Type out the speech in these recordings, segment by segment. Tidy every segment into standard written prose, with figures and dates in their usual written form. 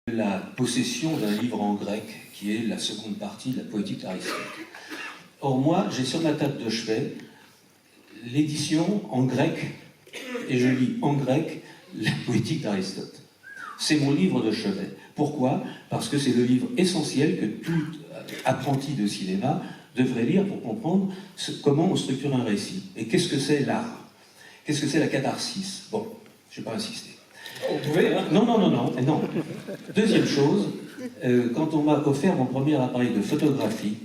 la possession d'un livre en grec, qui est la seconde partie de la poétique d'Aristote. Or moi, j'ai sur ma table de chevet l'édition en grec, et je lis en grec la poétique d'Aristote. C'est mon livre de chevet. Pourquoi? Parce que c'est le livre essentiel que tout apprenti de cinéma devrait lire pour comprendre comment on structure un récit. Et qu'est-ce que c'est l'art? Qu'est-ce que c'est la catharsis? Bon, je ne vais pas insister. Vous pouvez, hein? Non. Deuxième chose, quand on m'a offert mon premier appareil de photographie,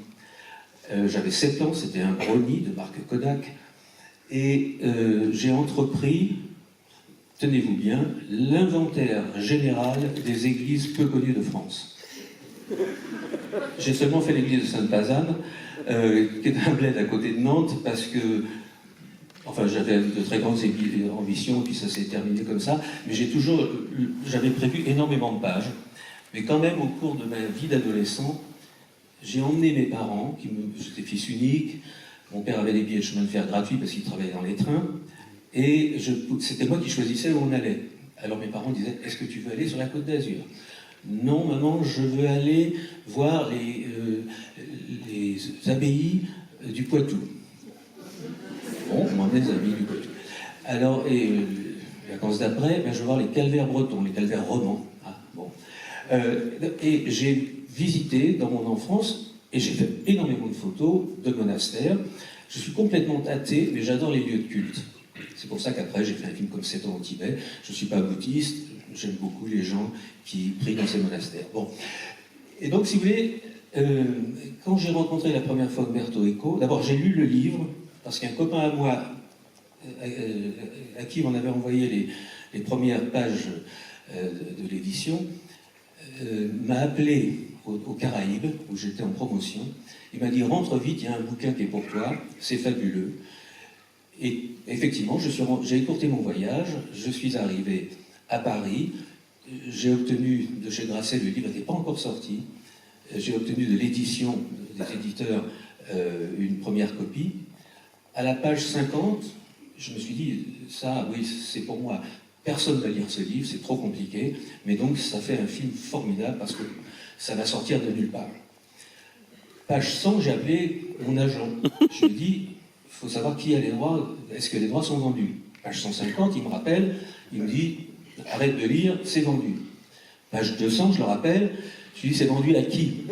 j'avais 7 ans, c'était un Brownie de marque Kodak, et j'ai entrepris, tenez-vous bien, l'inventaire général des églises peu connues de France. J'ai seulement fait l'église de Sainte-Pazanne, qui est un bled à côté de Nantes, parce que enfin, j'avais de très grandes ambitions, puis ça s'est terminé comme ça. Mais j'avais prévu énormément de pages. Mais quand même, au cours de ma vie d'adolescent, j'ai emmené mes parents, j'étais fils unique, mon père avait des billets de chemin de fer gratuits parce qu'il travaillait dans les trains, et c'était moi qui choisissais où on allait. Alors mes parents disaient, est-ce que tu veux aller sur la Côte d'Azur? Non, maman, je veux aller voir les abbayes du Poitou. Bon, on m'emmène des amis du Poitou. Alors, et les vacances d'après, je vais voir les calvaires bretons, les calvaires romans. Ah, bon. Et j'ai visité dans mon enfance, et j'ai fait énormément de photos de monastères. Je suis complètement athée, mais j'adore les lieux de culte. C'est pour ça qu'après, j'ai fait un film comme 7 ans au Tibet. Je ne suis pas bouddhiste, j'aime beaucoup les gens qui prient dans ces monastères. Bon. Et donc, si vous voulez, quand j'ai rencontré la première fois Umberto Eco, d'abord, j'ai lu le livre, parce qu'un copain à moi, à qui on avait envoyé les premières pages de l'édition, m'a appelé aux Caraïbes, où j'étais en promotion. Il m'a dit, rentre vite, il y a un bouquin qui est pour toi, c'est fabuleux. Et effectivement, j'ai écourté mon voyage, je suis arrivé à Paris, j'ai obtenu de chez Grasset, le livre n'était pas encore sorti, j'ai obtenu de l'édition des éditeurs une première copie. À la page 50, je me suis dit, ça, oui, c'est pour moi. Personne ne va lire ce livre, c'est trop compliqué, mais donc ça fait un film formidable parce que ça va sortir de nulle part. Page 100, j'ai appelé mon agent. Je lui ai dit, il faut savoir qui a les droits, est-ce que les droits sont vendus? Page 150, il me rappelle, il me dit, arrête de lire, c'est vendu. Page 200, je le rappelle, je lui dis, c'est vendu à qui?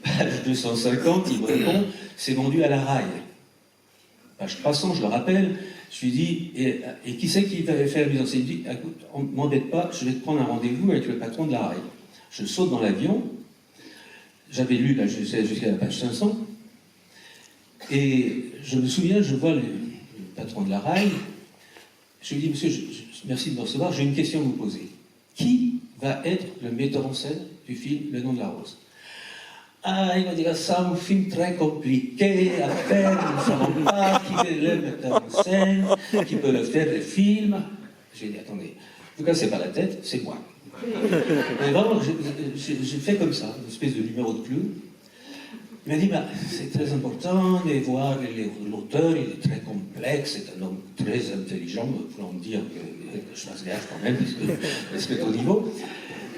Page 250, il me répond, c'est vendu à la RAI. Page 300, je le rappelle, je lui dis, et qui c'est qui va faire la mise en scène? Il me dit, écoute, on ne m'embête pas, je vais te prendre un rendez-vous avec le patron de la RAI. Je saute dans l'avion, j'avais lu là, jusqu'à la page 500, et je me souviens, je vois le patron de la RAI, je lui dis, monsieur, merci de me recevoir, j'ai une question à vous poser. Qui va être le metteur en scène du film Le Nom de la Rose? Ah, il m'a dit, c'est un film très compliqué à faire, nous ne savons pas qui est le metteur en scène, qui peut le faire, le film. J'ai dit, attendez, ne vous cassez pas la tête, c'est moi. Mais vraiment, j'ai fait comme ça, une espèce de numéro de clou. Il m'a dit, c'est très important de voir l'auteur, il est très complexe, c'est un homme très intelligent, voulant me dire que je fasse gaffe quand même, parce que c'est au niveau.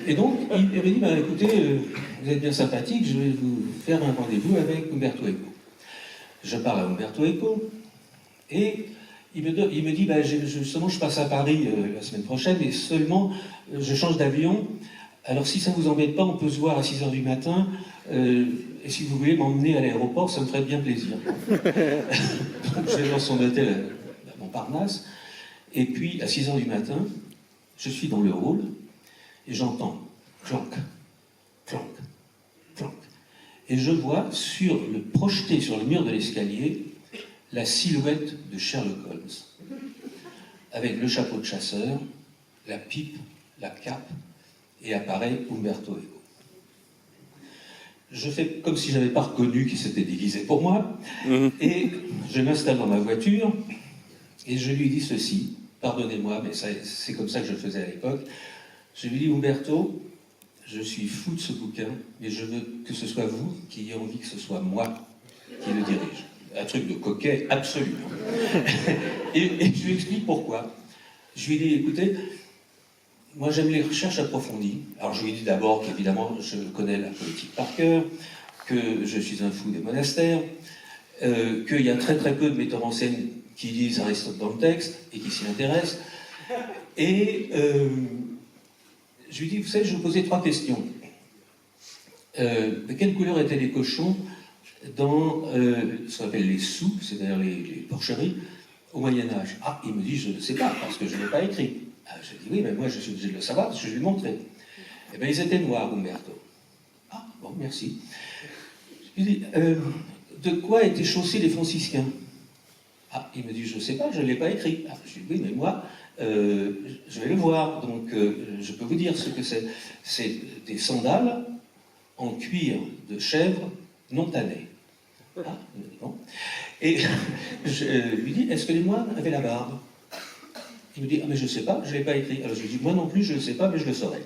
Et donc, il m'a dit, écoutez, vous êtes bien sympathique, je vais vous faire un rendez-vous avec Umberto Eco. Je parle à Umberto Eco, et il me dit, justement, je passe à Paris la semaine prochaine, et seulement, je change d'avion. Alors, si ça ne vous embête pas, on peut se voir à 6h du matin, et si vous voulez m'emmener à l'aéroport, ça me ferait bien plaisir. Donc, je vais dans son hôtel à Montparnasse, et puis, à 6h du matin, je suis dans le hall, et j'entends clank, clank, clank. Et je vois projeté sur le mur de l'escalier la silhouette de Sherlock Holmes, avec le chapeau de chasseur, la pipe, la cape, et apparaît Umberto Eco. Je fais comme si je n'avais pas reconnu qu'il s'était déguisé pour moi, et je m'installe dans ma voiture, et je lui dis ceci, pardonnez-moi, mais c'est comme ça que je faisais à l'époque. Je lui dis, Umberto, je suis fou de ce bouquin, mais je veux que ce soit vous qui ayez envie que ce soit moi qui le dirige. Un truc de coquet, absolument. et je lui explique pourquoi. Je lui dis, écoutez, moi j'aime les recherches approfondies. Alors je lui dis d'abord qu'évidemment je connais la politique par cœur, que je suis un fou des monastères, qu'il y a très très peu de metteurs en scène qui lisent Aristote dans le texte et qui s'y intéressent. Et je lui dis, vous savez, je vais vous poser 3 questions. De quelle couleur étaient les cochons dans ce qu'on appelle les soupes, c'est-à-dire les porcheries, au Moyen-Âge? Ah, il me dit, je ne sais pas, parce que je ne l'ai pas écrit. Ah, je dis, oui, mais moi je suis obligé de le savoir, parce que je vais lui montrer. Eh bien, ils étaient noirs, Umberto. Ah, bon, merci. Je lui dis, de quoi étaient chaussés les franciscains? Ah, il me dit, je ne sais pas, je ne l'ai pas écrit. Ah, je dis, oui, mais moi, je vais le voir, donc je peux vous dire ce que c'est. C'est des sandales en cuir de chèvre non tanné. Ah, bon. Et je lui dis, est-ce que les moines avaient la barbe? Il me dit, ah mais je ne sais pas, je ne l'ai pas écrit. Alors je lui dis, moi non plus, je ne sais pas, mais je le saurai.